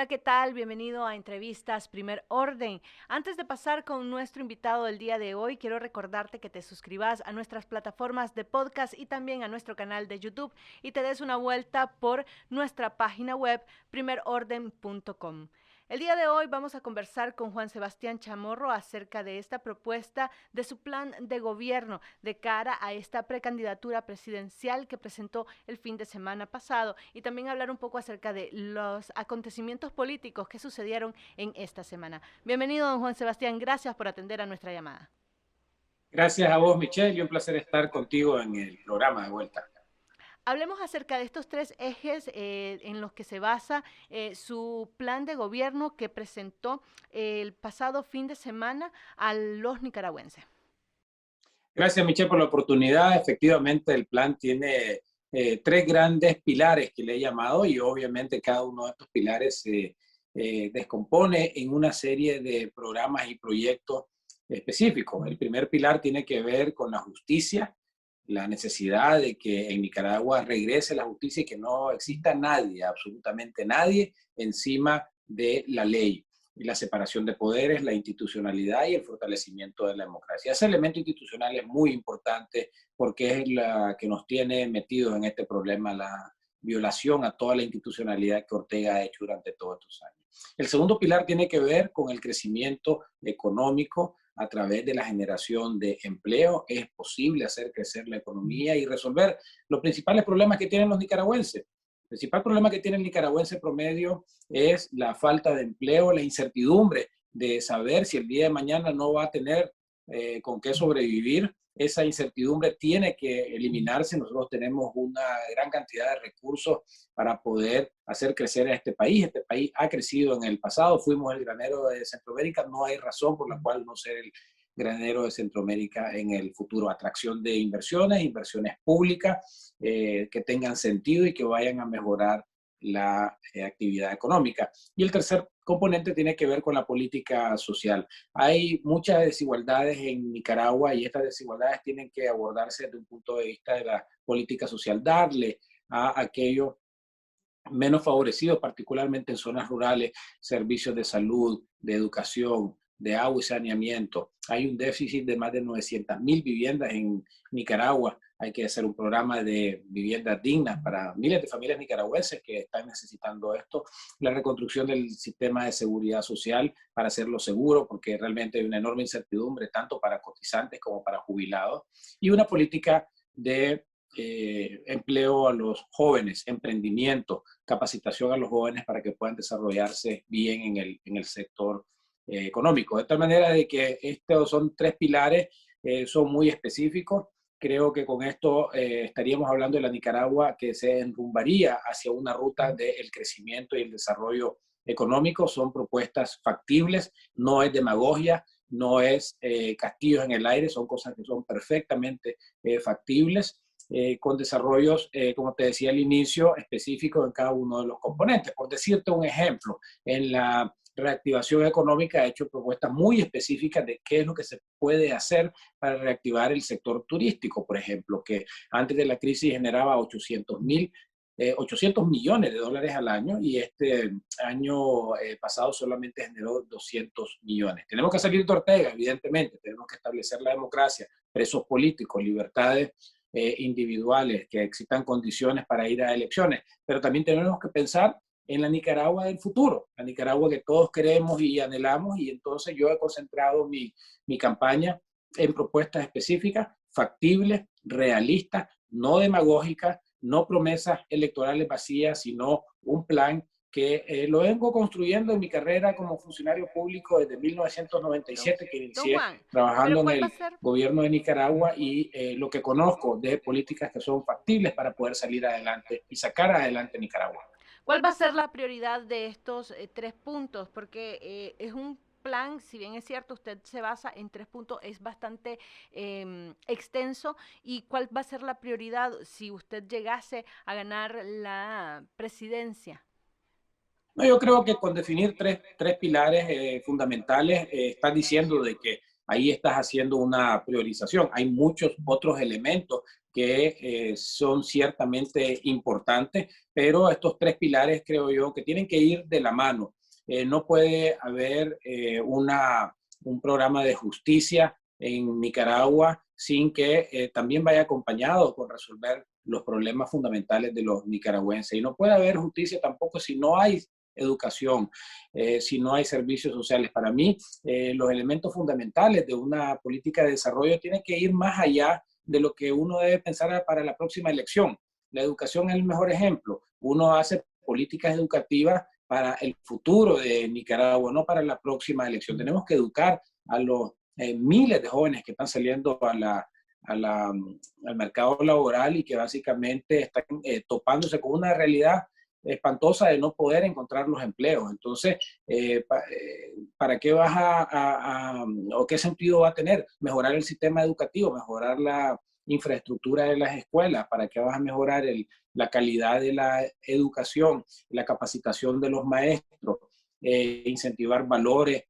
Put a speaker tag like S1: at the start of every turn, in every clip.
S1: ¿qué tal? Bienvenido a Entrevistas Primer Orden. Antes de pasar con nuestro invitado del día de hoy, quiero recordarte que te suscribas a nuestras plataformas de podcast y también a nuestro canal de YouTube y te des una vuelta por nuestra página web primerorden.com. El día de hoy vamos a conversar con Juan Sebastián Chamorro acerca de esta propuesta de su plan de gobierno de cara a esta precandidatura presidencial que presentó el fin de semana pasado y también hablar un poco acerca de los acontecimientos políticos que sucedieron en esta semana. Bienvenido, don Juan Sebastián, gracias por atender a nuestra llamada.
S2: Gracias a vos, Michelle, y un placer estar contigo en el programa de vuelta.
S1: Hablemos acerca de estos tres ejes en los que se basa su plan de gobierno que presentó el pasado fin de semana a los nicaragüenses.
S2: Gracias, Michelle, por la oportunidad. Efectivamente, el plan tiene tres grandes pilares que le he llamado y obviamente cada uno de estos pilares se descompone en una serie de programas y proyectos específicos. El primer pilar tiene que ver con la justicia, la necesidad de que en Nicaragua regrese la justicia y que no exista nadie, absolutamente nadie, encima de la ley. Y la separación de poderes, la institucionalidad y el fortalecimiento de la democracia. Ese elemento institucional es muy importante porque es la que nos tiene metidos en este problema, la violación a toda la institucionalidad que Ortega ha hecho durante todos estos años. El segundo pilar tiene que ver con el crecimiento económico a través de la generación de empleo. Es posible hacer crecer la economía y resolver los principales problemas que tienen los nicaragüenses. El principal problema que tiene el nicaragüense promedio es la falta de empleo, la incertidumbre de saber si el día de mañana no va a tener con qué sobrevivir. Esa incertidumbre tiene que eliminarse. Nosotros tenemos una gran cantidad de recursos para poder hacer crecer a este país. Este país ha crecido en el pasado, fuimos el granero de Centroamérica, no hay razón por la cual no ser el granero de Centroamérica en el futuro. Atracción de inversiones, inversiones públicas que tengan sentido y que vayan a mejorar la actividad económica. Y el tercer componente tiene que ver con la política social. Hay muchas desigualdades en Nicaragua y estas desigualdades tienen que abordarse desde un punto de vista de la política social, darle a aquellos menos favorecidos, particularmente en zonas rurales, servicios de salud, de educación, de agua y saneamiento. Hay un déficit de más de 900.000 viviendas en Nicaragua. Hay que hacer un programa de viviendas dignas para miles de familias nicaragüenses que están necesitando esto. La reconstrucción del sistema de seguridad social para hacerlo seguro, porque realmente hay una enorme incertidumbre tanto para cotizantes como para jubilados. Y una política de empleo a los jóvenes, emprendimiento, capacitación a los jóvenes para que puedan desarrollarse bien en el sector económico. De tal manera de que estos son tres pilares, son muy específicos. Creo que con esto estaríamos hablando de la Nicaragua que se enrumbaría hacia una ruta del crecimiento y el desarrollo económico. Son propuestas factibles, no es demagogia, no es castillos en el aire, son cosas que son perfectamente factibles con desarrollos, como te decía al inicio, específicos en cada uno de los componentes. Por decirte un ejemplo, en la reactivación económica ha hecho propuestas muy específicas de qué es lo que se puede hacer para reactivar el sector turístico, por ejemplo, que antes de la crisis generaba 800 millones de dólares al año y este año pasado solamente generó 200 millones. Tenemos que salir de Ortega, evidentemente, tenemos que establecer la democracia, presos políticos, libertades individuales, que existan condiciones para ir a elecciones, pero también tenemos que pensar en la Nicaragua del futuro, la Nicaragua que todos queremos y anhelamos, y entonces yo he concentrado mi campaña en propuestas específicas, factibles, realistas, no demagógicas, no promesas electorales vacías, sino un plan que lo vengo construyendo en mi carrera como funcionario público desde
S1: Don,
S2: 1997, que
S1: don
S2: inicié
S1: Juan, pero
S2: trabajando en
S1: ¿cuál va a
S2: el
S1: ser?
S2: gobierno de Nicaragua y lo que conozco de políticas que son factibles para poder salir adelante y sacar adelante Nicaragua.
S1: ¿Cuál va a ser la prioridad de estos tres puntos? Porque es un plan, si bien es cierto, usted se basa en tres puntos, es bastante extenso. ¿Y cuál va a ser la prioridad si usted llegase a ganar la presidencia?
S2: No, yo creo que con definir tres pilares fundamentales, estás diciendo de que ahí estás haciendo una priorización. Hay muchos otros elementos que son ciertamente importantes, pero estos tres pilares creo yo que tienen que ir de la mano. no puede haber un programa de justicia en Nicaragua sin que también vaya acompañado con resolver los problemas fundamentales de los nicaragüenses. Y no puede haber justicia tampoco si no hay educación, si no hay servicios sociales. Para mí, los elementos fundamentales de una política de desarrollo tienen que ir más allá de lo que uno debe pensar para la próxima elección. La educación es el mejor ejemplo. Uno hace políticas educativas para el futuro de Nicaragua, no para la próxima elección. Tenemos que educar a los miles de jóvenes que están saliendo al mercado laboral y que básicamente están topándose con una realidad espantosa de no poder encontrar los empleos. Entonces, ¿para qué vas o qué sentido va a tener mejorar el sistema educativo, mejorar la infraestructura de las escuelas? ¿Para qué vas a mejorar la calidad de la educación, la capacitación de los maestros, incentivar valores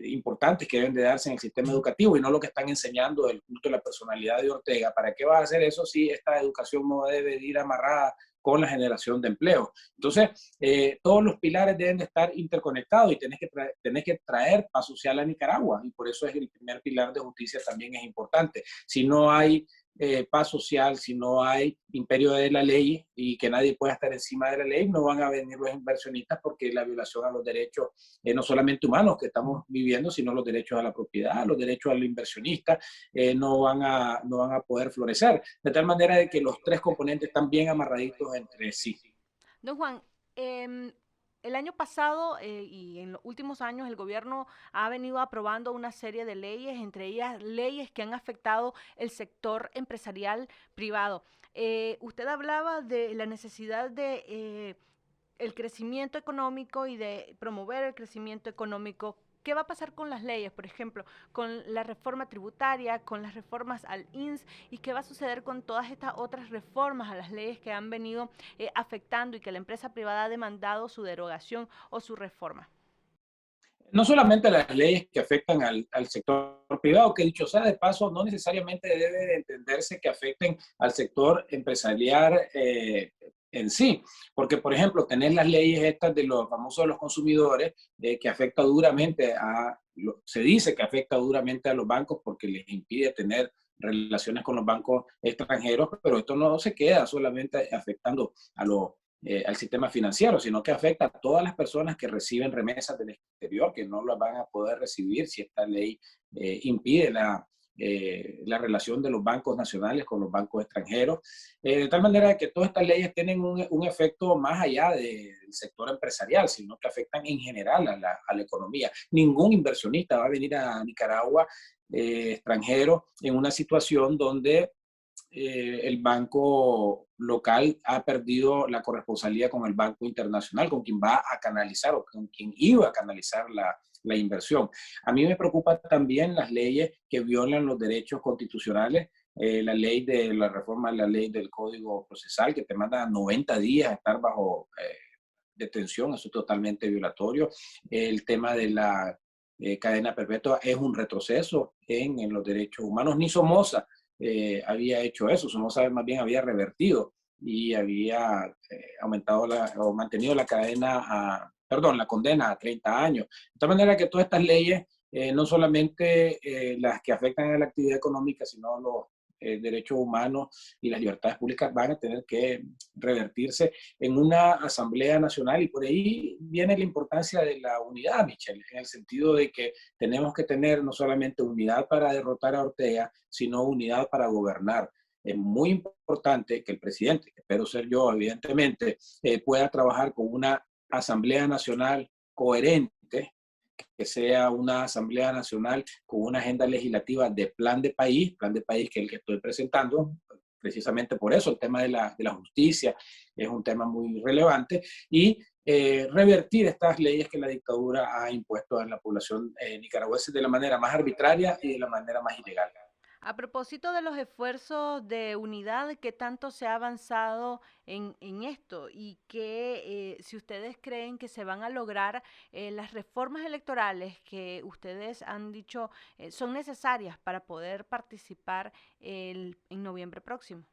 S2: importantes que deben de darse en el sistema educativo y no lo que están enseñando del culto de la personalidad de Ortega? ¿Para qué vas a hacer eso si esta educación no debe ir amarrada con la generación de empleo? Entonces, todos los pilares deben de estar interconectados y tenés que traer paz social a Nicaragua, y por eso es el primer pilar de justicia también es importante. Si no hay paz social, si no hay imperio de la ley y que nadie pueda estar encima de la ley, no van a venir los inversionistas, porque la violación a los derechos, no solamente humanos que estamos viviendo, sino los derechos a la propiedad, los derechos al inversionista, no van a poder florecer. De tal manera de que los tres componentes están bien amarraditos entre sí.
S1: Don Juan, el año pasado y en los últimos años el gobierno ha venido aprobando una serie de leyes, entre ellas leyes que han afectado el sector empresarial privado. Usted hablaba de la necesidad de el crecimiento económico y de promover el crecimiento económico. ¿Qué va a pasar con las leyes, por ejemplo, con la reforma tributaria, con las reformas al INS, y qué va a suceder con todas estas otras reformas a las leyes que han venido afectando y que la empresa privada ha demandado su derogación o su reforma?
S2: No solamente las leyes que afectan al sector privado, que dicho sea de paso, no necesariamente debe de entenderse que afecten al sector empresarial en sí, porque por ejemplo, tener las leyes estas de los famosos de los consumidores, que afecta duramente se dice que afecta duramente a los bancos porque les impide tener relaciones con los bancos extranjeros, pero esto no se queda solamente afectando al sistema financiero, sino que afecta a todas las personas que reciben remesas del exterior, que no las van a poder recibir si esta ley impide la relación de los bancos nacionales con los bancos extranjeros. De tal manera que todas estas leyes tienen un efecto más allá del sector empresarial, sino que afectan en general a la economía. Ningún inversionista va a venir a Nicaragua extranjero en una situación donde el banco local ha perdido la corresponsabilidad con el banco internacional, con quien va a canalizar o con quien iba a canalizar la inversión. A mí me preocupan también las leyes que violan los derechos constitucionales, la ley de la reforma de la ley del Código Procesal, que te manda 90 días a estar bajo detención, eso es totalmente violatorio. El tema de la cadena perpetua es un retroceso en los derechos humanos. Ni Somoza había hecho eso. Somoza más bien había revertido y había aumentado o mantenido la la condena a 30 años. De tal manera que todas estas leyes, no solamente las que afectan a la actividad económica, sino los derechos humanos y las libertades públicas, van a tener que revertirse en una Asamblea Nacional, y por ahí viene la importancia de la unidad, Michelle, en el sentido de que tenemos que tener no solamente unidad para derrotar a Ortega, sino unidad para gobernar. Es muy importante que el presidente, que espero ser yo, evidentemente, pueda trabajar con una Asamblea Nacional coherente, que sea una Asamblea Nacional con una agenda legislativa de plan de país que es el que estoy presentando. Precisamente por eso el tema de la justicia es un tema muy relevante, y revertir estas leyes que la dictadura ha impuesto a la población nicaragüense de la manera más arbitraria y de la manera más ilegal.
S1: A propósito de los esfuerzos de unidad, ¿qué tanto se ha avanzado en esto? Y que si ustedes creen que se van a lograr las reformas electorales que ustedes han dicho son necesarias para poder participar en noviembre próximo.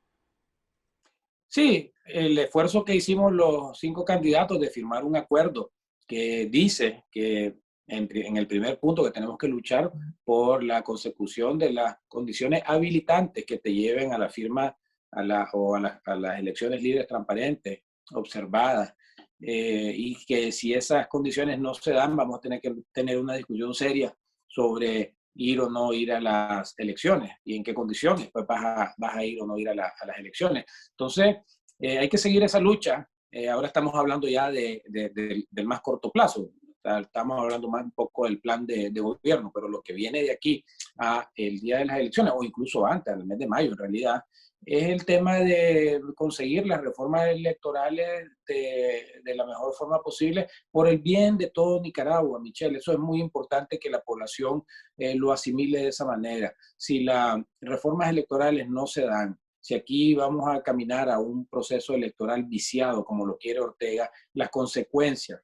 S2: Sí, el esfuerzo que hicimos los 5 candidatos de firmar un acuerdo que dice que en el primer punto que tenemos que luchar por la consecución de las condiciones habilitantes que te lleven a la firma a las elecciones libres, transparentes, observadas, y que si esas condiciones no se dan, vamos a tener que tener una discusión seria sobre ir o no ir a las elecciones y en qué condiciones pues vas a ir o no ir a las elecciones. Entonces, hay que seguir esa lucha. Ahora estamos hablando ya del más corto plazo. Estamos hablando más un poco del plan de gobierno, pero lo que viene de aquí a el día de las elecciones, o incluso antes, al mes de mayo en realidad, es el tema de conseguir las reformas electorales de la mejor forma posible por el bien de todo Nicaragua, Michelle. Eso es muy importante que la población lo asimile de esa manera. Si las reformas electorales no se dan, si aquí vamos a caminar a un proceso electoral viciado, como lo quiere Ortega, las consecuencias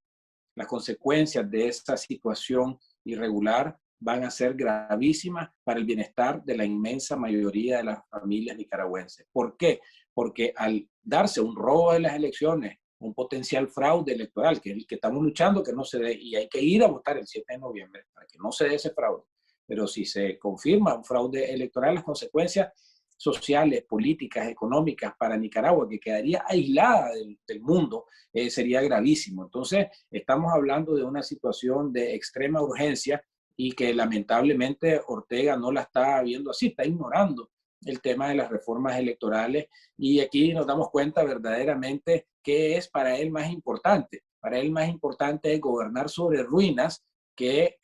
S2: de esta situación irregular van a ser gravísimas para el bienestar de la inmensa mayoría de las familias nicaragüenses. ¿Por qué? Porque al darse un robo de las elecciones, un potencial fraude electoral, que es el que estamos luchando que no se dé, y hay que ir a votar el 7 de noviembre para que no se dé ese fraude. Pero si se confirma un fraude electoral, las consecuencias sociales, políticas, económicas para Nicaragua, que quedaría aislada del mundo, sería gravísimo. Entonces, estamos hablando de una situación de extrema urgencia y que lamentablemente Ortega no la está viendo así, está ignorando el tema de las reformas electorales, y aquí nos damos cuenta verdaderamente qué es para él más importante. Para él más importante es gobernar sobre ruinas que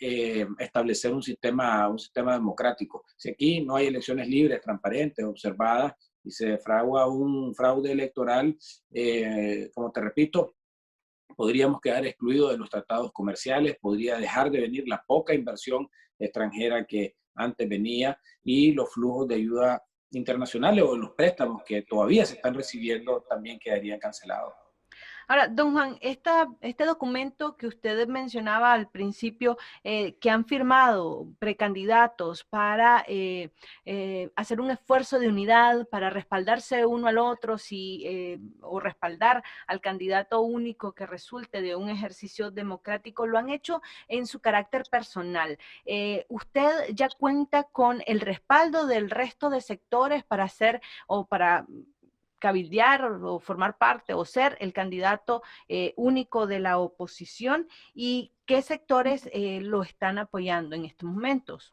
S2: establecer un sistema democrático. Si aquí no hay elecciones libres, transparentes, observadas, y se fragua un fraude electoral, como te repito, podríamos quedar excluidos de los tratados comerciales, podría dejar de venir la poca inversión extranjera que antes venía, y los flujos de ayuda internacionales o los préstamos que todavía se están recibiendo también quedarían cancelados.
S1: Ahora, don Juan, este documento que usted mencionaba al principio, que han firmado precandidatos para hacer un esfuerzo de unidad, para respaldarse uno al otro, o respaldar al candidato único que resulte de un ejercicio democrático, lo han hecho en su carácter personal. ¿Usted ya cuenta con el respaldo del resto de sectores para hacer o para cabildear o formar parte o ser el candidato único de la oposición, y qué sectores lo están apoyando en estos momentos?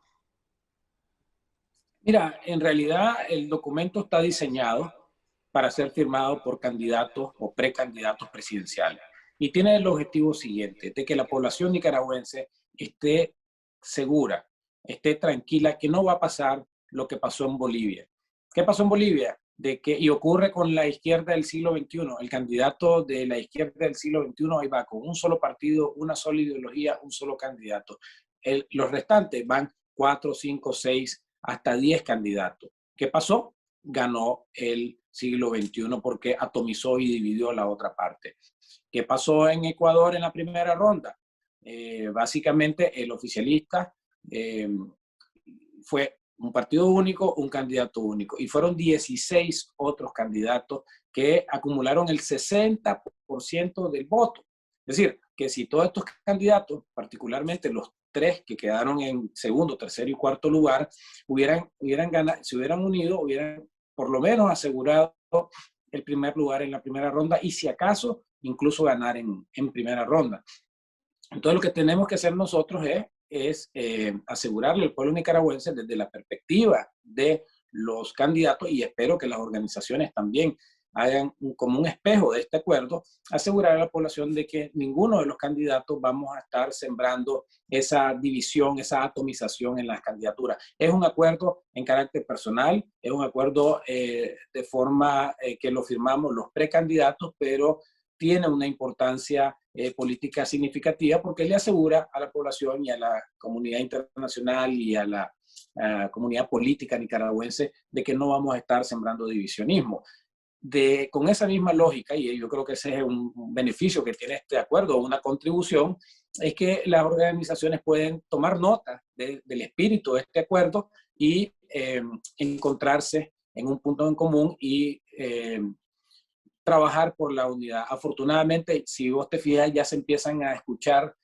S2: Mira, en realidad el documento está diseñado para ser firmado por candidatos o precandidatos presidenciales y tiene el objetivo siguiente, de que la población nicaragüense esté segura, esté tranquila, que no va a pasar lo que pasó en Bolivia. ¿Qué pasó en Bolivia? Y ocurre con la izquierda del siglo XXI. El candidato de la izquierda del siglo XXI ahí va con un solo partido, una sola ideología, un solo candidato. Los restantes van 4, 5, 6, hasta 10 candidatos. ¿Qué pasó? Ganó el siglo XXI porque atomizó y dividió la otra parte. ¿Qué pasó en Ecuador en la primera ronda? Básicamente el oficialista eh, fue un partido único, un candidato único, y fueron 16 otros candidatos que acumularon el 60% del voto. Es decir, que si todos estos candidatos, particularmente los tres que quedaron en segundo, tercero y cuarto lugar, hubieran ganado, se hubieran unido, hubieran por lo menos asegurado el primer lugar en la primera ronda, y si acaso incluso ganar en primera ronda. Entonces lo que tenemos que hacer nosotros es asegurarle al pueblo nicaragüense desde la perspectiva de los candidatos, y espero que las organizaciones también hagan como un espejo de este acuerdo, asegurar a la población de que ninguno de los candidatos vamos a estar sembrando esa división, esa atomización en las candidaturas. Es un acuerdo en carácter personal, es un acuerdo de forma que lo firmamos los precandidatos, pero tiene una importancia política significativa porque le asegura a la población y a la comunidad internacional y a la comunidad política nicaragüense de que no vamos a estar sembrando divisionismo. Con esa misma lógica, y yo creo que ese es un beneficio que tiene este acuerdo, una contribución, es que las organizaciones pueden tomar nota del espíritu de este acuerdo y encontrarse en un punto en común y trabajar por la unidad. Afortunadamente, si vos te fijas, ya se empiezan a escuchar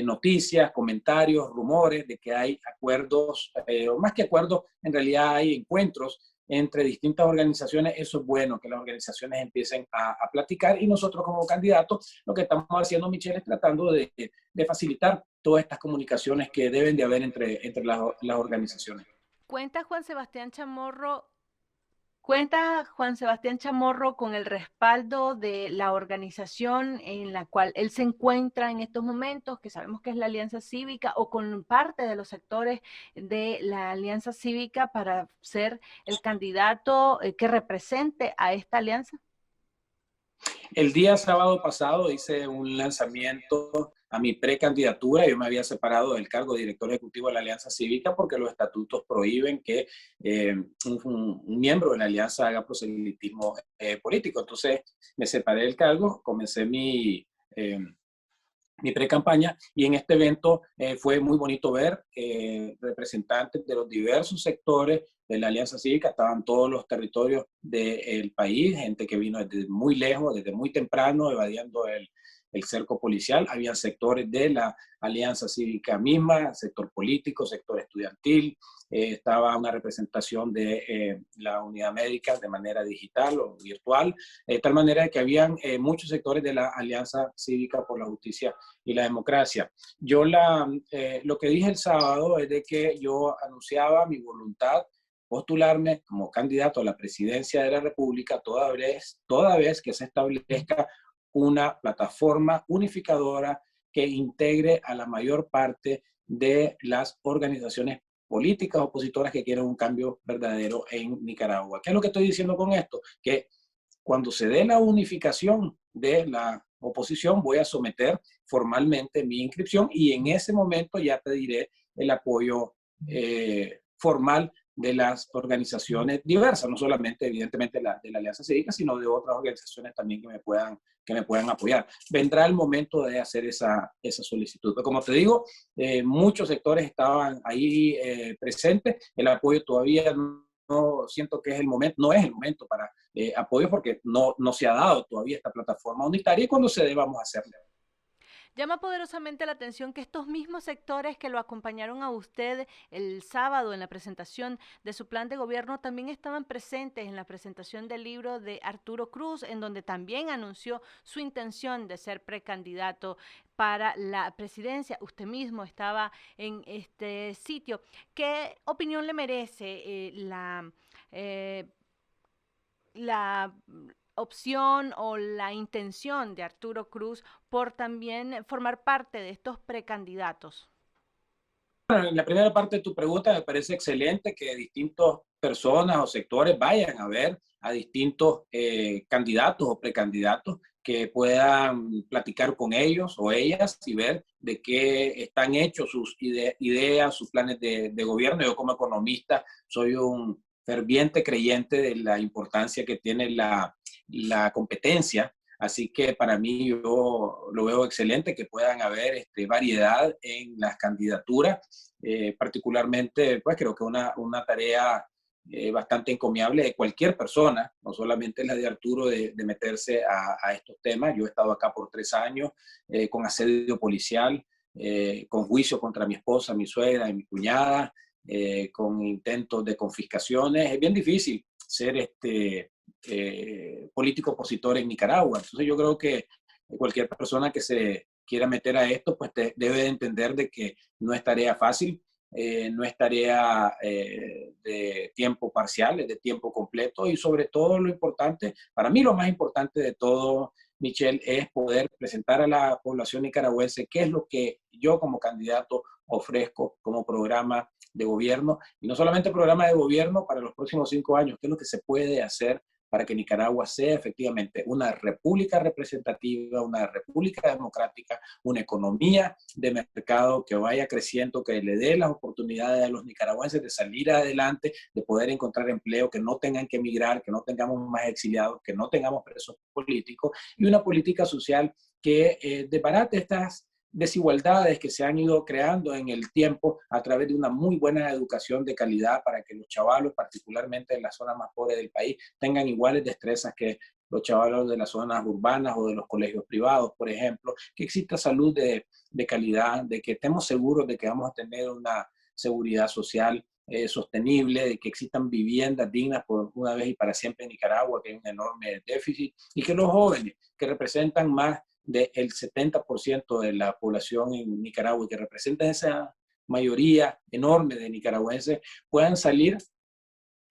S2: noticias, comentarios, rumores de que hay acuerdos, o más que acuerdos, en realidad hay encuentros entre distintas organizaciones. Eso es bueno, que las organizaciones empiecen a platicar, y nosotros como candidatos lo que estamos haciendo, Michelle, es tratando de facilitar todas estas comunicaciones que deben de haber entre las organizaciones.
S1: Cuenta Juan Sebastián Chamorro Cuenta Juan Sebastián Chamorro con el respaldo de la organización en la cual él se encuentra en estos momentos, que sabemos que es la Alianza Cívica, o con parte de los sectores de la Alianza Cívica para ser el candidato que represente a esta alianza.
S2: El día sábado pasado hice un lanzamiento a mi precandidatura. Yo me había separado del cargo de director ejecutivo de la Alianza Cívica porque los estatutos prohíben que un miembro de la alianza haga proselitismo político. Entonces me separé del cargo, comencé mi pre-campaña, y en este evento fue muy bonito ver representantes de los diversos sectores de la Alianza Cívica. Estaban todos los territorios del país, gente que vino desde muy lejos, desde muy temprano, evadiendo el cerco policial. Había sectores de la Alianza Cívica misma, sector político, sector estudiantil. Estaba una representación de la unidad médica de manera digital o virtual, de tal manera que habían muchos sectores de la Alianza Cívica por la Justicia y la Democracia. Yo lo que dije el sábado es de que yo anunciaba mi voluntad postularme como candidato a la presidencia de la República toda vez que se establezca una plataforma unificadora que integre a la mayor parte de las organizaciones políticas opositoras que quieren un cambio verdadero en Nicaragua. ¿Qué es lo que estoy diciendo con esto? Que cuando se dé la unificación de la oposición, voy a someter formalmente mi inscripción, y en ese momento ya te diré el apoyo formal de las organizaciones diversas, no solamente evidentemente de la Alianza Cívica, sino de otras organizaciones también que me puedan apoyar. Vendrá el momento de hacer esa solicitud. Pero como te digo, muchos sectores estaban ahí presentes. El apoyo todavía no siento que es el momento, no es el momento para apoyo, porque no se ha dado todavía esta plataforma unitaria, y cuando se dé vamos a hacerlo.
S1: Llama poderosamente la atención que estos mismos sectores que lo acompañaron a usted el sábado en la presentación de su plan de gobierno también estaban presentes en la presentación del libro de Arturo Cruz, en donde también anunció su intención de ser precandidato para la presidencia. Usted mismo estaba en este sitio. ¿Qué opinión le merece la opción o la intención de Arturo Cruz por también formar parte de estos precandidatos?
S2: Bueno, en la primera parte de tu pregunta me parece excelente que distintas personas o sectores vayan a ver a distintos candidatos o precandidatos, que puedan platicar con ellos o ellas y ver de qué están hechos sus ideas, sus planes de gobierno. Yo como economista soy un ferviente creyente de la importancia que tiene la competencia. Así que para mí yo lo veo excelente que puedan haber variedad en las candidaturas. Particularmente, pues creo que una tarea bastante encomiable de cualquier persona, no solamente la de Arturo, de meterse a estos temas. Yo he estado acá por 3 años con asedio policial, con juicio contra mi esposa, mi suegra y mi cuñada, con intentos de confiscaciones. Es bien difícil ser político opositor en Nicaragua. Entonces yo creo que cualquier persona que se quiera meter a esto, pues debe de entender de que no es tarea fácil, no es tarea de tiempo parcial, es de tiempo completo, y sobre todo lo importante, para mí lo más importante de todo, Michelle, es poder presentar a la población nicaragüense qué es lo que yo como candidato ofrezco como programa de gobierno, y no solamente programa de gobierno para los próximos 5 años, qué es lo que se puede hacer para que Nicaragua sea efectivamente una república representativa, una república democrática, una economía de mercado que vaya creciendo, que le dé las oportunidades a los nicaragüenses de salir adelante, de poder encontrar empleo, que no tengan que emigrar, que no tengamos más exiliados, que no tengamos presos políticos, y una política social que desbarate estas desigualdades que se han ido creando en el tiempo a través de una muy buena educación de calidad, para que los chavalos, particularmente en las zonas más pobres del país, tengan iguales destrezas que los chavalos de las zonas urbanas o de los colegios privados, por ejemplo, que exista salud de calidad, de que estemos seguros de que vamos a tener una seguridad social sostenible, de que existan viviendas dignas por una vez y para siempre en Nicaragua, que hay un enorme déficit, y que los jóvenes, que representan más del 70% de la población en Nicaragua y que representan esa mayoría enorme de nicaragüenses, puedan salir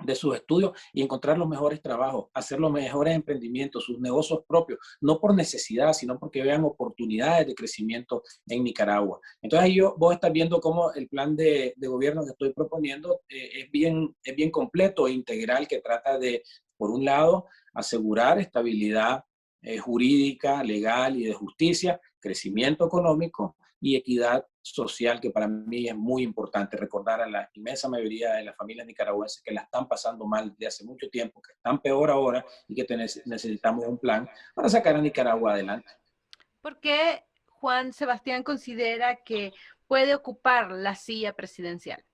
S2: de sus estudios y encontrar los mejores trabajos, hacer los mejores emprendimientos, sus negocios propios, no por necesidad, sino porque vean oportunidades de crecimiento en Nicaragua. Entonces ahí vos estás viendo cómo el plan de gobierno que estoy proponiendo es bien completo e integral, que trata de, por un lado, asegurar estabilidad jurídica, legal y de justicia, crecimiento económico y equidad social, que para mí es muy importante recordar a la inmensa mayoría de las familias nicaragüenses que la están pasando mal desde hace mucho tiempo, que están peor ahora y que necesitamos un plan para sacar a Nicaragua adelante.
S1: ¿Por qué Juan Sebastián considera que puede ocupar la silla presidencial?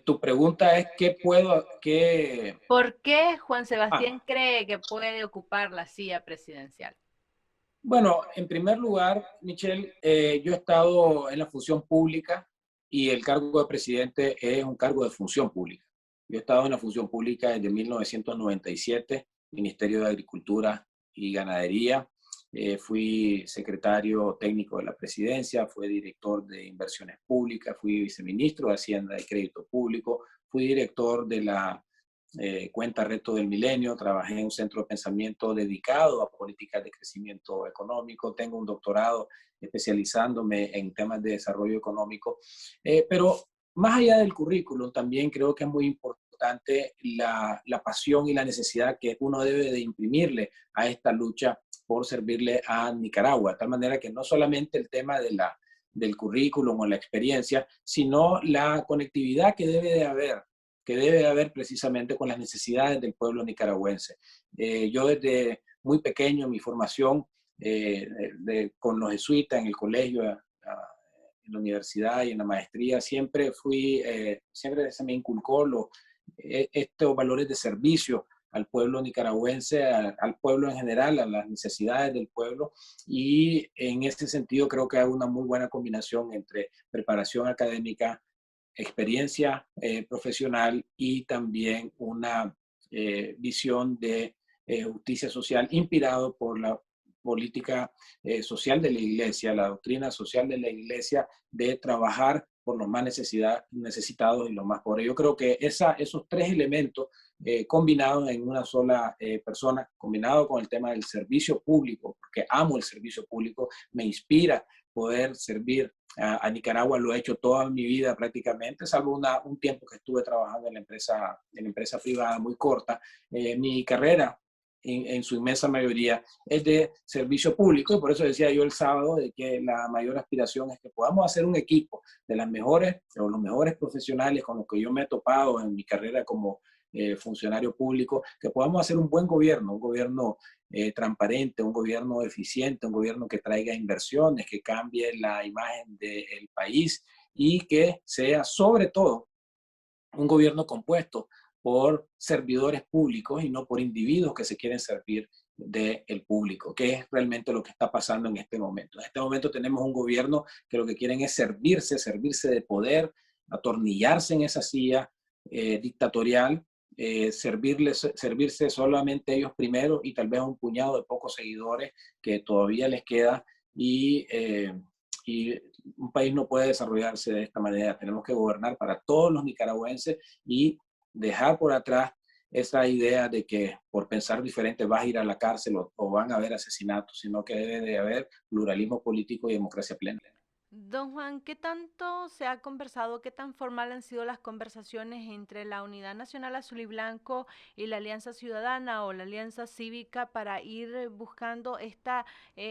S2: Tu pregunta es ¿qué puedo, qué?
S1: ¿Por qué Juan
S2: Ah,
S1: Sebastián cree que puede ocupar la silla presidencial?
S2: bueno, en primer lugar, Michelle, yo he estado en la función pública y el cargo de presidente es un cargo de función pública. Yo he estado en la función pública desde 1997, Ministerio de Agricultura y Ganadería. Fui secretario técnico de la presidencia, fui director de inversiones públicas, fui viceministro de Hacienda y Crédito Público, fui director de la cuenta Reto del Milenio, trabajé en un centro de pensamiento dedicado a políticas de crecimiento económico, tengo un doctorado especializándome en temas de desarrollo económico, pero más allá del currículum, también creo que es muy importante la pasión y la necesidad que uno debe de imprimirle a esta lucha por servirle a Nicaragua, de tal manera que no solamente el tema del currículum o la experiencia, sino la conectividad que debe haber precisamente con las necesidades del pueblo nicaragüense. Yo desde muy pequeño, mi formación con los jesuitas en el colegio, en la universidad y en la maestría, siempre se me inculcó estos valores de servicio al pueblo nicaragüense, al pueblo en general, a las necesidades del pueblo, y en ese sentido creo que hay una muy buena combinación entre preparación académica, experiencia profesional y también una visión de justicia social inspirado por la política social de la Iglesia, la doctrina social de la Iglesia de trabajar por los más necesitados y los más pobres. Yo creo que esos tres elementos combinados en una sola persona, combinado con el tema del servicio público, porque amo el servicio público, me inspira poder servir a Nicaragua, lo he hecho toda mi vida prácticamente, salvo un tiempo que estuve trabajando en la empresa privada muy corta. Mi carrera en su inmensa mayoría es de servicio público y por eso decía yo el sábado de que la mayor aspiración es que podamos hacer un equipo de las mejores o los mejores profesionales con los que yo me he topado en mi carrera como funcionario público, que podamos hacer un gobierno transparente, un gobierno eficiente, un gobierno que traiga inversiones, que cambie la imagen del país y que sea sobre todo un gobierno compuesto por servidores públicos y no por individuos que se quieren servir del público, que es realmente lo que está pasando en este momento. En este momento tenemos un gobierno que lo que quieren es servirse de poder, atornillarse en esa silla dictatorial, servirse solamente ellos primero y tal vez a un puñado de pocos seguidores que todavía les queda y un país no puede desarrollarse de esta manera. Tenemos que gobernar para todos los nicaragüenses y dejar por atrás esa idea de que por pensar diferente vas a ir a la cárcel o van a haber asesinatos, sino que debe de haber pluralismo político y democracia plena.
S1: Don Juan, ¿qué tanto se ha conversado, qué tan formal han sido las conversaciones entre la Unidad Nacional Azul y Blanco y la Alianza Ciudadana o la Alianza Cívica para ir buscando esta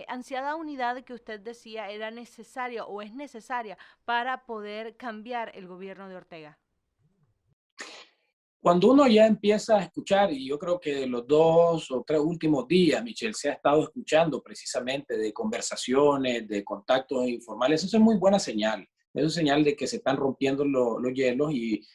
S1: ansiada unidad que usted decía era necesaria o es necesaria para poder cambiar el gobierno de Ortega?
S2: Cuando uno ya empieza a escuchar, y yo creo que los 2 o 3 últimos días, Michelle, se ha estado escuchando precisamente de conversaciones, de contactos informales, eso es muy buena señal. Eso es señal de que se están rompiendo los hielos y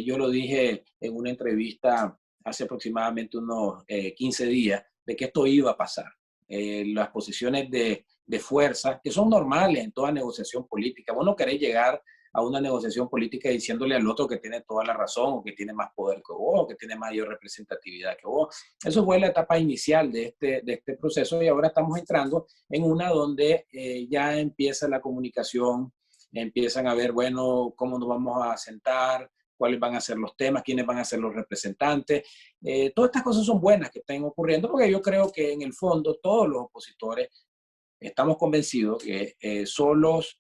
S2: yo lo dije en una entrevista hace aproximadamente unos 15 días de que esto iba a pasar. Las posiciones de fuerza, que son normales en toda negociación política. Vos no querés llegar a una negociación política diciéndole al otro que tiene toda la razón, o que tiene más poder que vos, o que tiene mayor representatividad que vos. Eso fue la etapa inicial de este proceso, y ahora estamos entrando en una donde ya empieza la comunicación, empiezan a ver, bueno, cómo nos vamos a sentar, cuáles van a ser los temas, quiénes van a ser los representantes. Todas estas cosas son buenas que estén ocurriendo, porque yo creo que en el fondo todos los opositores estamos convencidos que solos,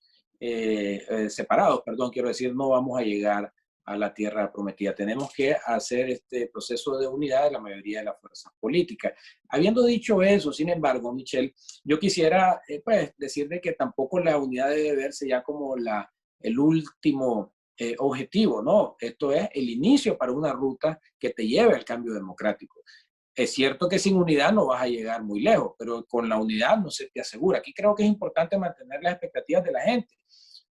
S2: separados, perdón, quiero decir, no vamos a llegar a la tierra prometida. Tenemos que hacer este proceso de unidad de la mayoría de las fuerzas políticas. Habiendo dicho eso, sin embargo, Michelle, yo quisiera pues, decirle que tampoco la unidad debe verse ya como el último objetivo, ¿no? Esto es el inicio para una ruta que te lleve al cambio democrático. Es cierto que sin unidad no vas a llegar muy lejos, pero con la unidad no se te asegura. Aquí creo que es importante mantener las expectativas de la gente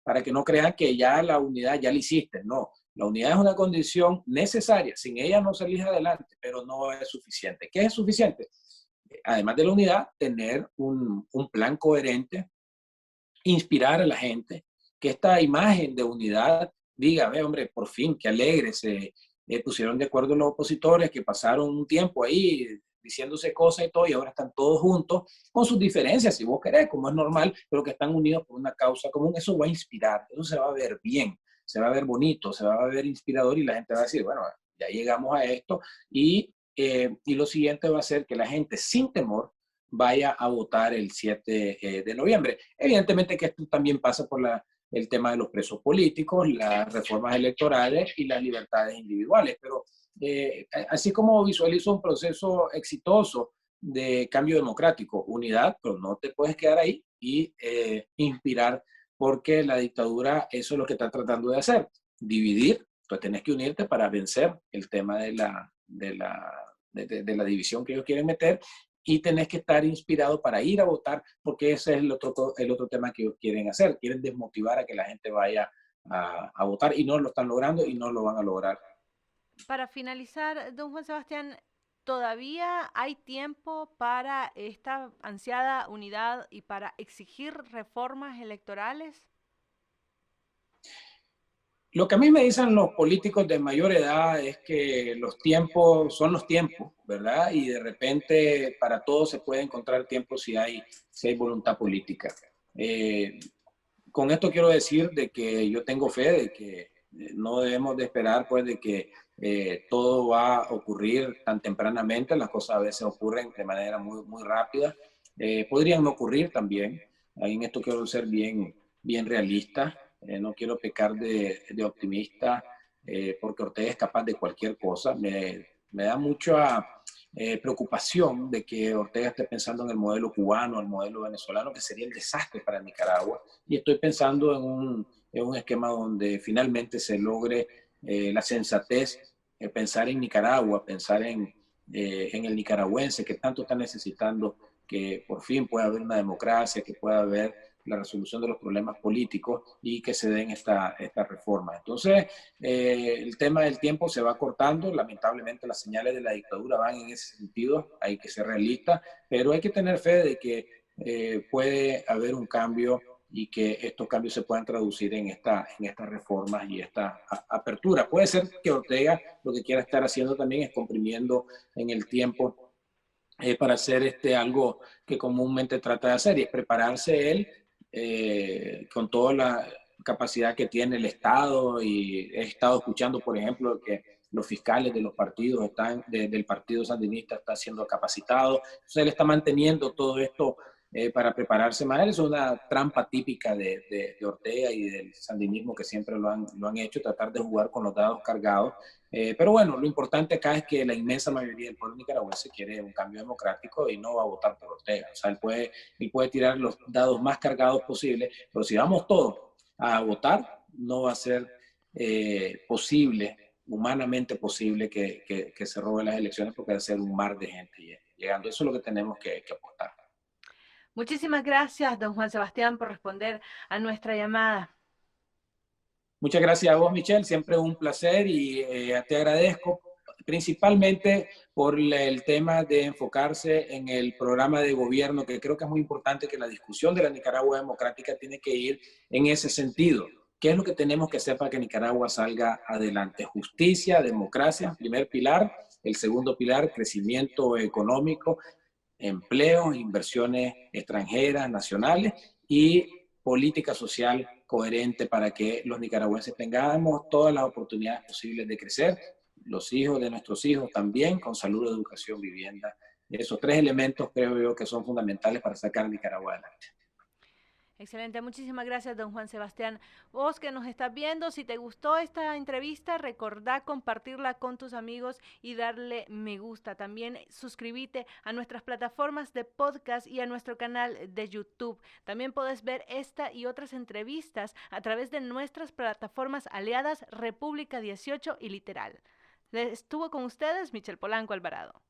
S2: para que no crean que ya la unidad ya la hiciste. No, la unidad es una condición necesaria. Sin ella no salís adelante, pero no es suficiente. ¿Qué es suficiente? Además de la unidad, tener un plan coherente, inspirar a la gente, que esta imagen de unidad diga, ve, hombre, por fin, qué alegre, se pusieron de acuerdo los opositores, que pasaron un tiempo ahí diciéndose cosas y todo, y ahora están todos juntos, con sus diferencias, si vos querés, como es normal, pero que están unidos por una causa común. Eso va a inspirar, eso se va a ver bien, se va a ver bonito, se va a ver inspirador, y la gente va a decir, bueno, ya llegamos a esto, y lo siguiente va a ser que la gente sin temor vaya a votar el 7 de noviembre. Evidentemente que esto también pasa por el tema de los presos políticos, las reformas electorales y las libertades individuales, pero así como visualizo un proceso exitoso de cambio democrático, unidad, pero no te puedes quedar ahí y inspirar, porque la dictadura eso es lo que está tratando de hacer, dividir. Pues tenés que unirte para vencer el tema de la división que ellos quieren meter, y tenés que estar inspirado para ir a votar, porque ese es el otro tema que ellos quieren hacer. Quieren desmotivar a que la gente vaya a votar, y no lo están logrando y no lo van a lograr.
S1: Para finalizar, don Juan Sebastián, ¿todavía hay tiempo para esta ansiada unidad y para exigir reformas electorales?
S2: Lo que a mí me dicen los políticos de mayor edad es que los tiempos son los tiempos, ¿verdad? Y de repente para todo se puede encontrar tiempo si hay voluntad política. Eh, con esto quiero decir de que yo tengo fe de que no debemos de esperar pues de que todo va a ocurrir tan tempranamente. Las cosas a veces ocurren de manera muy, muy rápida. Podrían no ocurrir también. Ahí en esto quiero ser bien realista. No quiero pecar de optimista, porque Ortega es capaz de cualquier cosa. Me da mucha preocupación de que Ortega esté pensando en el modelo cubano, el modelo venezolano, que sería el desastre para Nicaragua. Y estoy pensando en un esquema donde finalmente se logre la sensatez, pensar en Nicaragua, pensar en el nicaragüense que tanto está necesitando que por fin pueda haber una democracia, que pueda haber la resolución de los problemas políticos, y que se den esta reforma. Entonces, el tema del tiempo se va cortando. Lamentablemente las señales de la dictadura van en ese sentido. Hay que ser realista, pero hay que tener fe de que puede haber un cambio, y que estos cambios se puedan traducir en estas reformas y esta apertura. Puede ser que Ortega lo que quiera estar haciendo también es comprimiendo en el tiempo para hacer algo que comúnmente trata de hacer, y es prepararse él con toda la capacidad que tiene el Estado. Y he estado escuchando, por ejemplo, que los fiscales de los partidos del Partido Sandinista están siendo capacitados. Entonces él está manteniendo todo esto para prepararse más. Es una trampa típica de Ortega y del sandinismo, que siempre lo han hecho, tratar de jugar con los dados cargados. Pero bueno, lo importante acá es que la inmensa mayoría del pueblo nicaragüense quiere un cambio democrático y no va a votar por Ortega. O sea, él puede tirar los dados más cargados posibles, pero si vamos todos a votar, no va a ser posible, humanamente posible, que se roben las elecciones, porque va a ser un mar de gente llegando. Eso es lo que tenemos que apostar.
S1: Muchísimas gracias, don Juan Sebastián, por responder a nuestra llamada.
S2: Muchas gracias a vos, Michelle. Siempre un placer, y te agradezco principalmente por el tema de enfocarse en el programa de gobierno, que creo que es muy importante que la discusión de la Nicaragua democrática tiene que ir en ese sentido. ¿Qué es lo que tenemos que hacer para que Nicaragua salga adelante? Justicia, democracia, primer pilar. El segundo pilar, crecimiento económico, empleo, inversiones extranjeras, nacionales y política social coherente para que los nicaragüenses tengamos todas las oportunidades posibles de crecer, los hijos de nuestros hijos también, con salud, educación, vivienda. Esos tres elementos creo yo que son fundamentales para sacar a Nicaragua adelante.
S1: Excelente, muchísimas gracias, don Juan Sebastián. Vos que nos estás viendo, si te gustó esta entrevista, recordá compartirla con tus amigos y darle me gusta. También suscríbete a nuestras plataformas de podcast y a nuestro canal de YouTube. También puedes ver esta y otras entrevistas a través de nuestras plataformas aliadas República 18 y Literal. Estuvo con ustedes Michelle Polanco Alvarado.